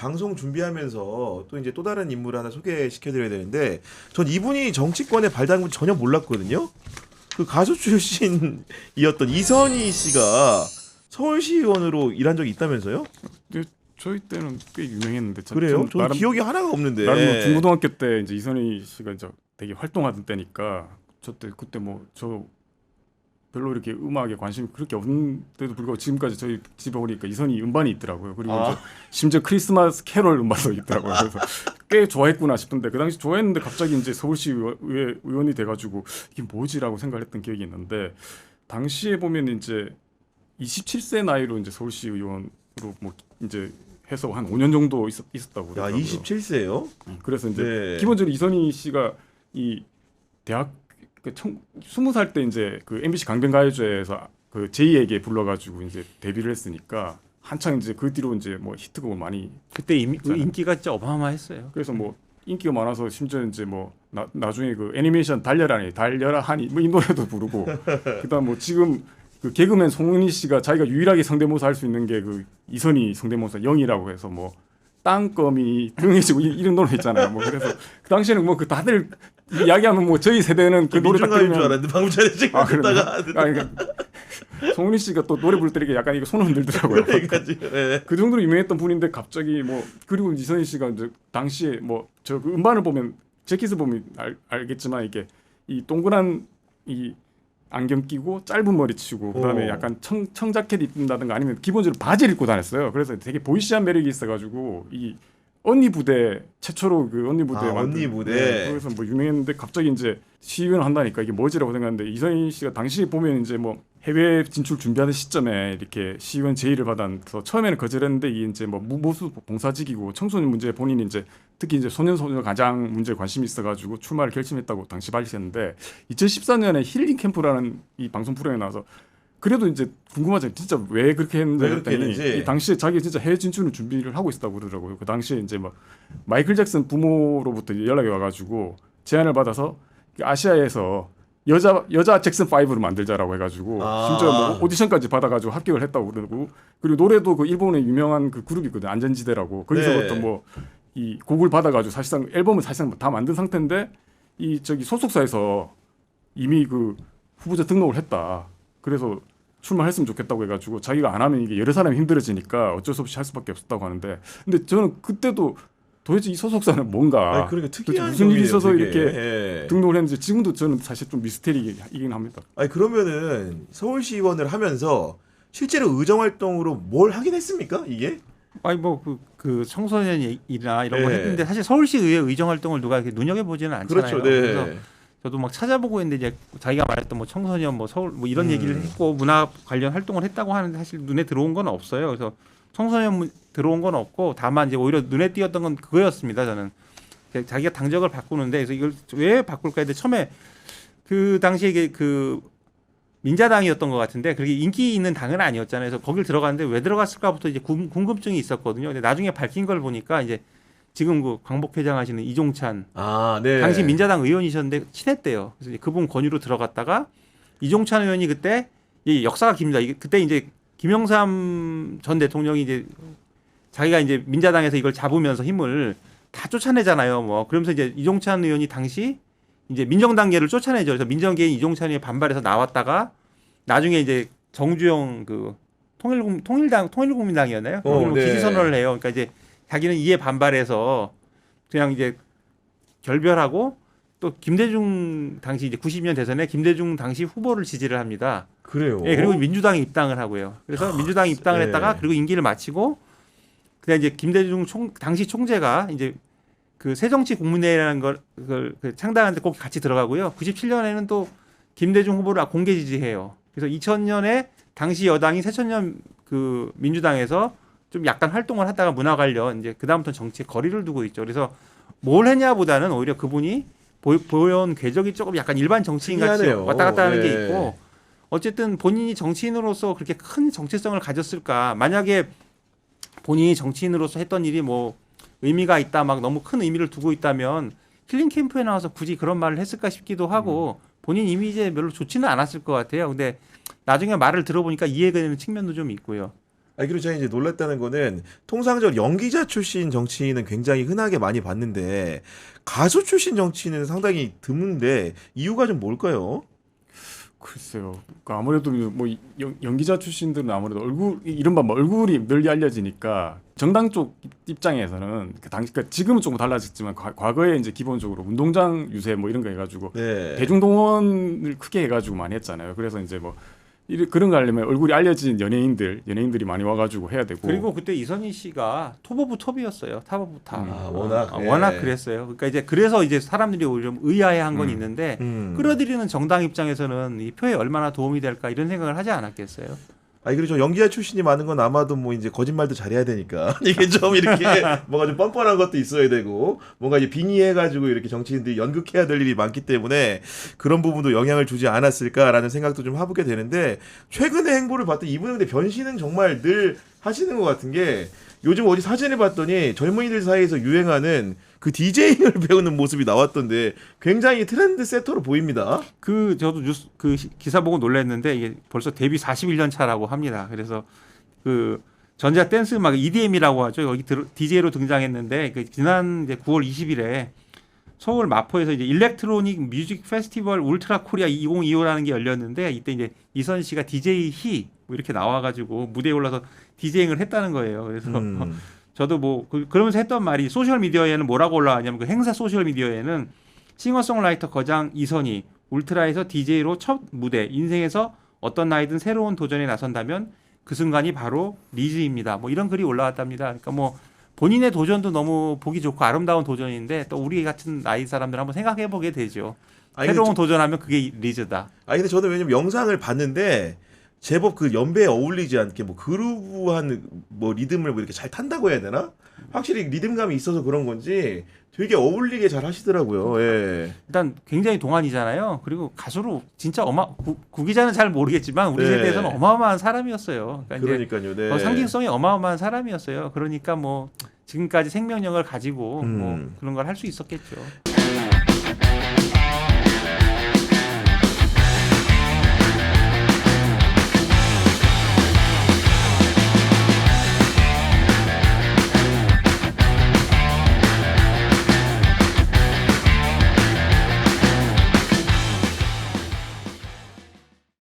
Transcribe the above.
방송 준비하면서 또 이제 또 다른 인물을 하나 소개시켜드려야 되는데 전 이분이 정치권에 발 담근 전혀 몰랐거든요. 그 가수 출신이었던 이선희 씨가 서울시의원으로 일한 적이 있다면서요? 근데 저희 때는 꽤 유명했는데. 그래요? 저는 기억이 하나가 없는데. 나는 뭐 중고등학교 때 이제 이선희 씨가 이제 되게 활동하던 때니까 그때 뭐 저 별로 이렇게 음악에 관심이 그렇게 없는데도 불구하고 지금까지 저희 집에 오니까 이선희 음반이 있더라고요. 그리고 이제 심지어 크리스마스 캐롤 음반도 있더라고요. 그래서 꽤 좋아했구나 싶은데 그 당시 좋아했는데 갑자기 이제 서울시 의원이 돼가지고 이게 뭐지라고 생각을 했던 기억이 있는데 당시에 보면 이제 27세 나이로 이제 서울시 의원으로 뭐 이제 해서 한 5년 정도 있었다고 야, 그러더라고요. 27세요? 그래서 이제 네. 기본적으로 이선희 씨가 이 대학 20살 때 이제 그 MBC 강변가요제에서 그 제이에게 불러가지고 이제 데뷔를 했으니까 한창 이제 그 뒤로 이제 뭐 히트곡을 많이 그때 인기가 진짜 어마어마했어요. 그래서 뭐 인기가 많아서 심지어 이제 뭐 나중에 그 애니메이션 달려라 하니 뭐 이 노래도 부르고 그다음 뭐 지금 그 개그맨 송은이 씨가 자기가 유일하게 성대모사 할 수 있는 게 그 이선희 성대모사 0이라고 해서 뭐 땅거미 등해지고 이런 노래 있잖아요. 뭐 그래서 그 당시에는 뭐 그 다들 이야기하면 뭐 저희 세대는 그 노래 딱 민중가요인 줄 들으면 알았는데 방금 전에 지금 듣다가 그러니까 송은이 씨가 또 노래 부를 때 이렇게 약간 이거 손을 흔들더라고요. 그 정도로 유명했던 분인데 갑자기 뭐 그리고 이선희 씨가 이제 당시에 뭐 저 그 음반을 보면 재킷을 보면 알겠지만 이게 이 동그란 이 안경 끼고 짧은 머리 치고 그다음에 약간 청자켓 입는다든가 아니면 기본적으로 바지를 입고 다녔어요. 그래서 되게 보이시한 매력이 있어가지고 이 언니 부대 최초로 그 언니 부대 언니 부대. 네, 그래서 뭐 유명했는데 갑자기 이제 시의원을 한다니까 이게 뭐지라고 생각했는데 이선희 씨가 당시에 보면 이제 뭐 해외 진출 준비하는 시점에 이렇게 시의원 제의를 받아서 처음에는 거절했는데 이게 이제 뭐 무보수 봉사직이고 청소년 문제에 본인이 이제 특히 이제 소년 가장 문제에 관심이 있어가지고 출마를 결심했다고 당시 밝혔는데 2014년에 힐링 캠프라는 이 방송 프로그램에 나와서 그래도 이제 궁금하죠. 진짜 왜 그렇게 했는지 했더니 이 당시에 자기 진짜 해외 진출을 준비를 하고 있었다고 그러더라고요. 그 당시에 이제 막 마이클 잭슨 부모로부터 연락이 와가지고 제안을 받아서 아시아에서 여자 잭슨 5를 만들자라고 해가지고 심지어 뭐 오디션까지 받아가지고 합격을 했다고 그러고 그리고 노래도 그 일본의 유명한 그 그룹이 있거든 안전지대라고 거기서부터 뭐 이 곡을 받아가지고 사실상 앨범을 사실상 다 만든 상태인데 이 저기 소속사에서 이미 그 후보자 등록을 했다. 그래서 출마했으면 좋겠다고 해가지고 자기가 안 하면 이게 여러 사람이 힘들어지니까 어쩔 수 없이 할 수밖에 없었다고 하는데 근데 저는 그때도 도대체 이 소속사는 뭔가 그러니까 특이한 무슨 일이 있어서 되게. 이렇게 등록을 했는지 지금도 저는 사실 좀 미스테리이긴 합니다. 아니 그러면은 서울시의원을 하면서 실제로 의정활동으로 뭘 하긴 했습니까 이게? 아니 뭐 그 청소년이나 이런 거 네. 했는데 사실 서울시의회 의정 활동을 누가 이렇게 눈여겨 보지는 않잖아요. 그렇죠. 네. 그래서 저도 막 찾아보고 있는데 이제 자기가 말했던 뭐 청소년 뭐 서울 뭐 이런 얘기를 했고 문화 관련 활동을 했다고 하는데 사실 눈에 들어온 건 없어요. 그래서 청소년 들어온 건 없고 다만 이제 오히려 눈에 띄었던 건 그거였습니다. 저는 자기가 당적을 바꾸는데 그래서 이걸 왜 바꿀까 했는데 처음에 그 당시에 이게 그 민자당이었던 것 같은데 그렇게 인기 있는 당은 아니었잖아요. 그래서 거길 들어갔는데 왜 들어갔을까부터 이제 궁금증이 있었거든요. 근데 나중에 밝힌 걸 보니까 이제 지금 그 광복회장 하시는 이종찬 네. 당시 민자당 의원이셨는데 친했대요. 그래서 이제 그분 권유로 들어갔다가 이종찬 의원이 그때 이 역사가 깁니다. 그때 이제 김영삼 전 대통령이 이제 자기가 이제 민자당에서 이걸 잡으면서 힘을 다 쫓아내잖아요. 뭐 그러면서 이제 이종찬 의원이 당시 이제 민정당계를 쫓아내죠. 그래서 민정계인 이종찬이 반발해서 나왔다가 나중에 이제 정주영 그 통일국민당이었나요? 네. 기지 선언을 해요. 그러니까 이제 자기는 이에 반발해서 그냥 이제 결별하고 또 김대중 당시 이제 90년 대선에 김대중 당시 후보를 지지를 합니다. 그래요. 예, 그리고 민주당에 입당을 하고요. 그래서 민주당에 입당을 했다가 그리고 임기를 마치고 그다음 이제 김대중 당시 총재가 이제 그 새정치국민회라는 그걸 창당하는데 꼭 같이 들어가고요. 97년에는 또 김대중 후보를 공개 지지해요. 그래서 2000년에 당시 여당이 새천년 그 민주당에서 좀 약간 활동을 하다가 문화 관련 이제 그다음부터 정치에 거리를 두고 있죠. 그래서 뭘 했냐보다는 오히려 그분이 보여온 궤적이 조금 약간 일반 정치인 같이 왔다 갔다 하는 게 있고 어쨌든 본인이 정치인으로서 그렇게 큰 정체성을 가졌을까? 만약에 본인이 정치인으로서 했던 일이 뭐 의미가 있다, 막 너무 큰 의미를 두고 있다면 힐링 캠프에 나와서 굳이 그런 말을 했을까 싶기도 하고 본인 이미지에 별로 좋지는 않았을 것 같아요. 근데 나중에 말을 들어보니까 이해가 되는 측면도 좀 있고요. 그리고 제가 이제 놀랐다는 거는 통상적으로 연기자 출신 정치인은 굉장히 흔하게 많이 봤는데 가수 출신 정치인은 상당히 드문데 이유가 좀 뭘까요? 글쎄요. 그러니까 아무래도 뭐 연기자 출신들은 아무래도 이른바 뭐 얼굴이 널리 알려지니까 정당 쪽 입장에서는 그 당시 그러니까 지금은 조금 달라졌지만 과거에 이제 기본적으로 운동장 유세 뭐 이런 거 해가지고 네. 대중동원을 크게 해가지고 많이 했잖아요. 그래서 이제 뭐 그런 거 하려면 얼굴이 알려진 연예인들이 많이 와가지고 해야 되고. 그리고 그때 이선희 씨가 톱 오브 톱이었어요. 탑 오브 탑. 워낙 예. 워낙 그랬어요. 그러니까 이제 그래서 이제 사람들이 오히려 좀 의아해한 건 있는데 끌어들이는 정당 입장에서는 이 표에 얼마나 도움이 될까 이런 생각을 하지 않았겠어요. 그리고 저 연기자 출신이 많은 건 아마도 뭐 이제 거짓말도 잘해야 되니까 이게 좀 이렇게 뭔가 좀 뻔뻔한 것도 있어야 되고 뭔가 이제 빙의해가지고 이렇게 정치인들이 연극해야 될 일이 많기 때문에 그런 부분도 영향을 주지 않았을까라는 생각도 좀 해보게 되는데 최근의 행보를 봤더니 이분은 근데 변신은 정말 늘 하시는 것 같은 게 요즘 어디 사진을 봤더니 젊은이들 사이에서 유행하는 그 디제잉을 배우는 모습이 나왔던데 굉장히 트렌드 세터로 보입니다. 저도 뉴스 기사 보고 놀랐는데 이게 벌써 데뷔 41년 차라고 합니다. 그래서 그 전자 댄스 음악 EDM이라고 하죠. 여기 DJ로 등장했는데 지난 이제 9월 20일에 서울 마포에서 이제 일렉트로닉 뮤직 페스티벌 울트라 코리아 2025라는 게 열렸는데 이때 이제 이선 씨가 DJ 희 뭐 이렇게 나와가지고 무대에 올라서 디제잉을 했다는 거예요. 그래서 저도 뭐 그러면서 했던 말이 소셜 미디어에는 뭐라고 올라가냐면 그 행사 소셜 미디어에는 싱어송라이터 거장 이선희 울트라에서 DJ로 첫 무대 인생에서 어떤 나이든 새로운 도전에 나선다면 그 순간이 바로 리즈입니다. 뭐 이런 글이 올라왔답니다. 그러니까 뭐 본인의 도전도 너무 보기 좋고 아름다운 도전인데 또 우리 같은 나이 사람들 한번 생각해 보게 되죠. 새로운 도전하면 그게 리즈다. 근데 저는 왜냐면 영상을 봤는데 제법 그 연배에 어울리지 않게 뭐 그루브한 뭐 리듬을 뭐 이렇게 잘 탄다고 해야 되나? 확실히 리듬감이 있어서 그런 건지 되게 어울리게 잘 하시더라고요. 예. 일단 굉장히 동안이잖아요. 그리고 가수로 진짜 구기자는 잘 모르겠지만 우리 네. 세대에서는 어마어마한 사람이었어요. 그러니까요. 네. 상징성이 어마어마한 사람이었어요. 그러니까 뭐 지금까지 생명력을 가지고 뭐 그런 걸 할 수 있었겠죠.